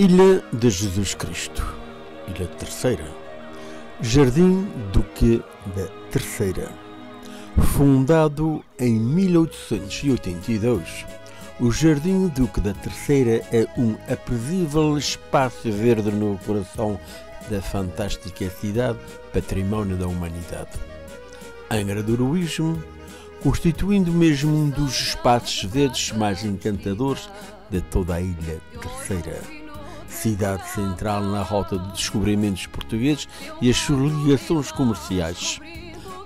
Ilha de Jesus Cristo, Ilha Terceira, Jardim Duque da Terceira. Fundado em 1882, o Jardim Duque da Terceira é um aprazível espaço verde no coração da fantástica cidade, património da humanidade. Angra do Heroísmo, constituindo mesmo um dos espaços verdes mais encantadores de toda a Ilha Terceira. Cidade central na rota de descobrimentos portugueses e as suas ligações comerciais,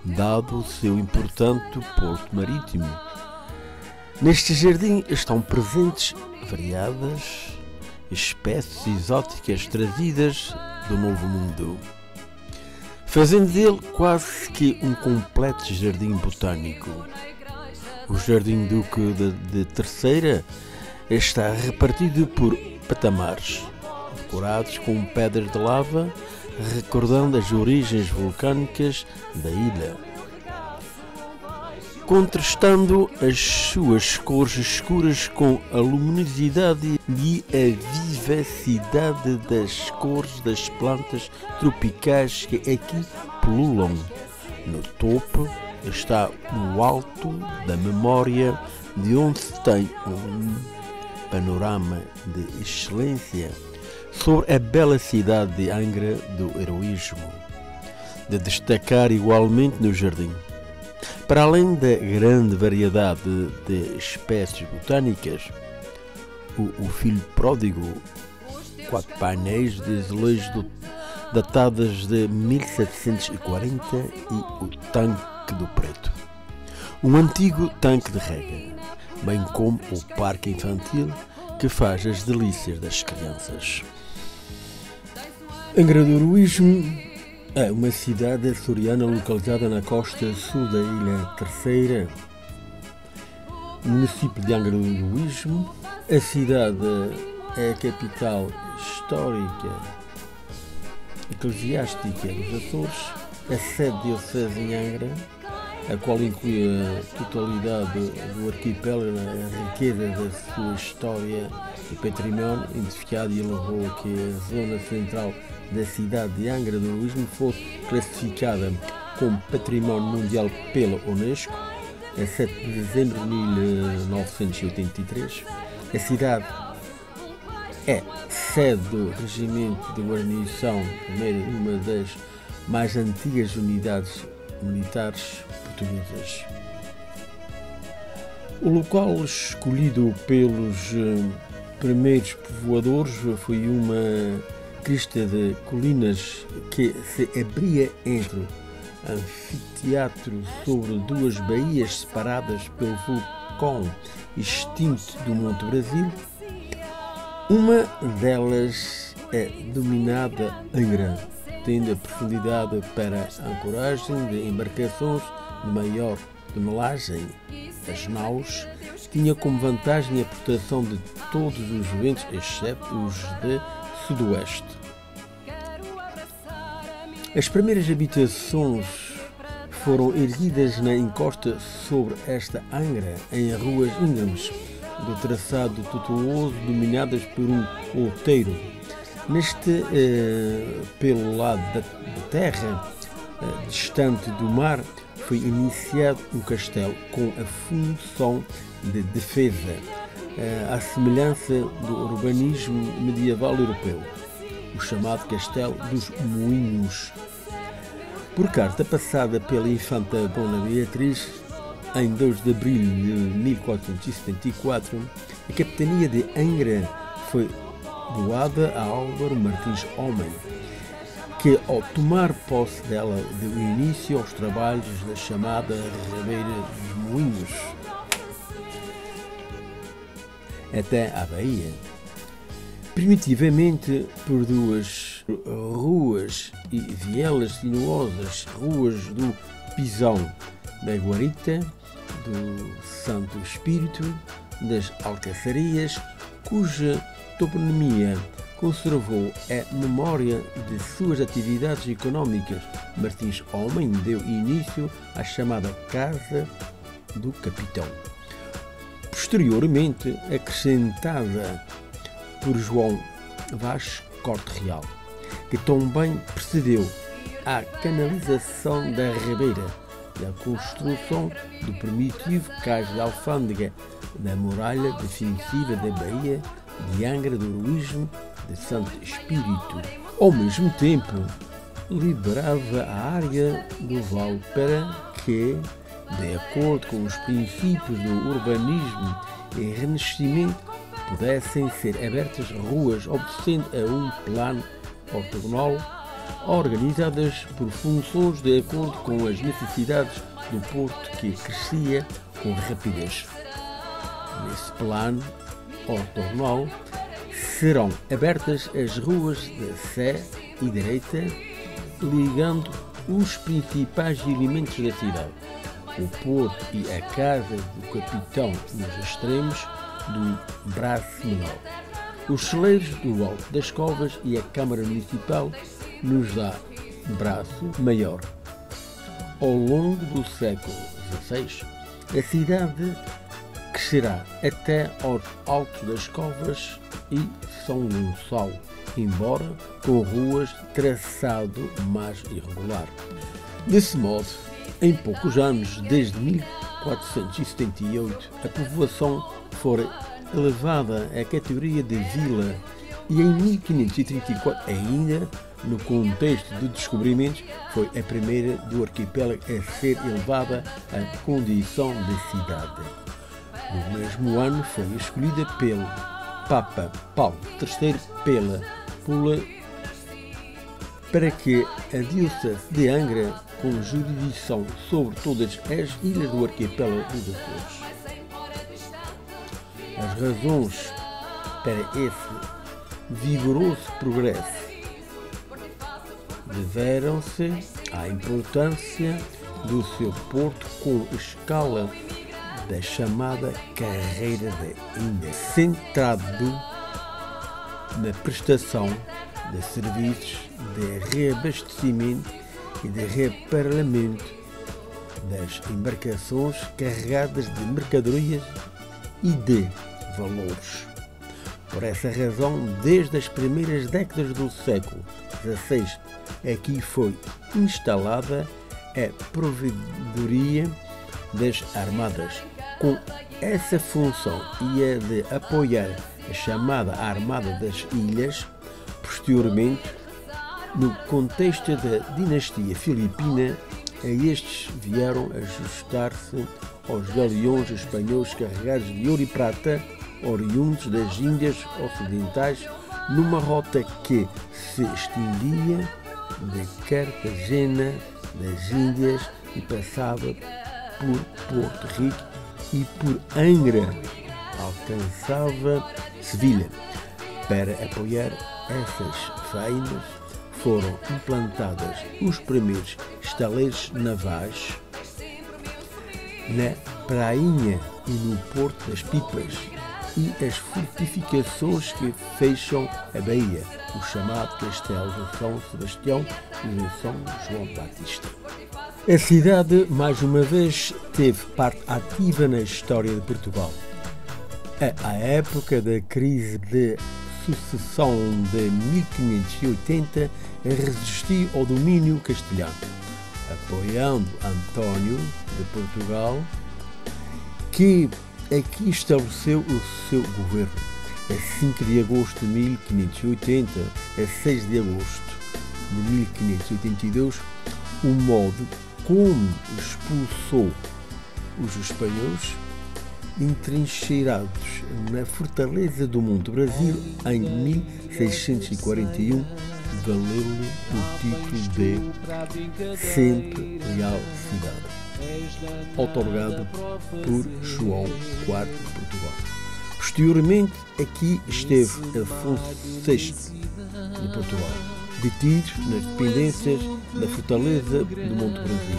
dado o seu importante porto marítimo. Neste jardim estão presentes variadas espécies exóticas trazidas do Novo Mundo, fazendo dele quase que um completo jardim botânico. O Jardim Duque de Terceira está repartido por patamares, decorados com pedras de lava, recordando as origens vulcânicas da ilha, contrastando as suas cores escuras com a luminosidade e a vivacidade das cores das plantas tropicais que aqui pululam. No topo está o alto da memória, de onde se tem um panorama de excelência sobre a bela cidade de Angra do Heroísmo. De destacar igualmente no jardim, para além da grande variedade de espécies botânicas, o filho pródigo, 4 painéis de azulejos datadas de 1740 e o Tanque do Preto, um antigo tanque de rega, bem como o parque infantil que faz as delícias das crianças. Angra do Heroísmo é uma cidade açoriana localizada na costa sul da Ilha Terceira, município de Angra do Heroísmo. A cidade é a capital histórica eclesiástica dos Açores, a sede diocese em Angra, a qual inclui a totalidade do arquipélago, a riqueza da sua história e património identificado, e elevou que a zona central da cidade de Angra do Heroísmo fosse classificada como Património Mundial pela Unesco a 7 de dezembro de 1983. A cidade é sede do Regimento de Guarnição, uma das mais antigas unidades militares portuguesas. O local escolhido pelos primeiros povoadores foi uma crista de colinas que se abria entre o anfiteatro sobre duas baías separadas pelo vulcão extinto do Monte Brasil. Uma delas é denominada Angra, tendo a profundidade para a ancoragem de embarcações de maior tonelagem. As naus tinham como vantagem a proteção de todos os ventos, exceto os de sudoeste. As primeiras habitações foram erguidas na encosta sobre esta Angra, em ruas íngremes, do traçado tortuoso, dominadas por um outeiro. Pelo lado da terra, distante do mar, foi iniciado um castelo com a função de defesa, à semelhança do urbanismo medieval europeu, o chamado Castelo dos Moinhos. Por carta passada pela infanta Dona Beatriz, em 2 de abril de 1474, a capitania de Angra foi doada a Álvaro Martins Homem, que, ao tomar posse dela, deu início aos trabalhos da chamada Ribeira dos Moinhos até à Baía. Primitivamente, por duas ruas e vielas sinuosas, ruas do Pisão, da Guarita, do Santo Espírito, das Alcaçarias, cuja toponomia conservou a memória de suas atividades económicas. Martins Homem deu início à chamada Casa do Capitão, posteriormente acrescentada por João Vaz Corte Real, que também precedeu a canalização da Ribeira, da construção do primitivo cais de alfândega, da muralha defensiva da Baía de Angra do Heroísmo de Santo Espírito. Ao mesmo tempo, liberava a área do vale para que, de acordo com os princípios do urbanismo e renascimento, pudessem ser abertas ruas obedecendo a um plano ortogonal, organizadas por funções de acordo com as necessidades do porto que crescia com rapidez. Nesse plano ortogonal serão abertas as ruas da Sé e Direita, ligando os principais elementos da cidade, o porto e a casa do capitão nos extremos do braço menor, os celeiros do Alto das Covas e a Câmara Municipal nos dá braço maior. Ao longo do século XVI, a cidade crescerá até aos Altos das Covas e São Gonçalo, embora com ruas de traçado mais irregular. Desse modo, em poucos anos, desde 1478, a povoação fora elevada à categoria de vila e em 1534, ainda no contexto de descobrimentos, foi a primeira do arquipélago a ser elevada à condição de cidade. No mesmo ano foi escolhida pelo Papa Paulo III para que a diocese de Angra, com jurisdição sobre todas as ilhas do arquipélago dos Açores. As razões para esse vigoroso progresso deveram-se à importância do seu porto com escala da chamada Carreira da Índia, centrado na prestação de serviços de reabastecimento e de reparamento das embarcações carregadas de mercadorias e de valores. Por essa razão, desde as primeiras décadas do século XVI, aqui foi instalada a Provedoria das Armadas, com essa função e a de apoiar a chamada Armada das Ilhas. Posteriormente, no contexto da dinastia filipina, a estes vieram ajustar-se aos galeões espanhóis carregados de ouro e prata, oriundos das Índias Ocidentais, numa rota que se estendia de Cartagena das Índias e passava por Porto Rico e por Angra alcançava Sevilha. Para apoiar essas faínas foram implantadas os primeiros estaleiros navais na Prainha e no Porto das Pipas e as fortificações que fecham a baía, o chamado Castelo de São Sebastião e de São João Batista. A cidade, mais uma vez, teve parte ativa na história de Portugal. À época da crise de sucessão de 1580, resistiu ao domínio castelhano, apoiando António de Portugal, que aqui estabeleceu o seu governo. A 5 de agosto de 1580 a 6 de agosto de 1582, o modo como expulsou os espanhóis entrincheirados na fortaleza do Monte Brasil em 1641, valeu-lhe o título de Sempre Leal Cidade, outorgado por João IV de Portugal. Posteriormente, aqui esteve Afonso VI de Portugal, detido nas dependências da fortaleza do Monte Brasil,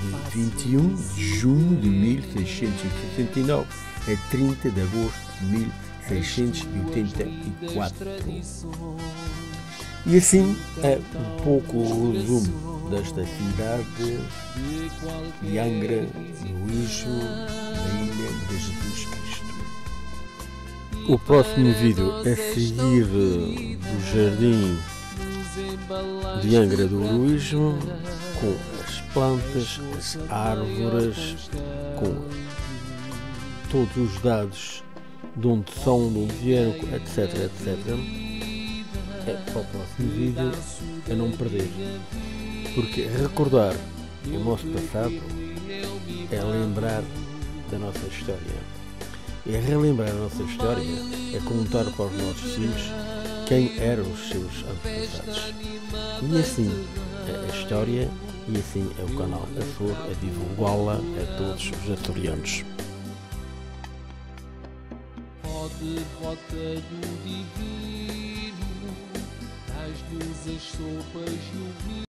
de 21 de junho de 1669 a 30 de agosto de 1684. E assim é um pouco o resumo desta cidade de Angra do Heroísmo, na ilha de Jesus Cristo. O próximo vídeo é seguir do Jardim de Angra do Heroísmo, com as plantas, as árvores, com todos os dados de onde são, de onde vieram, etc, etc. É para o próximo vídeo a não perder, porque recordar o nosso passado é lembrar da nossa história. E relembrar a nossa história é contar para os nossos filhos quem eram os seus antepassados. E assim é a história, e assim é o canal Açor a divulgá-la a todos os açorianos. Rota do divino, das luzes, sopas e o vinho.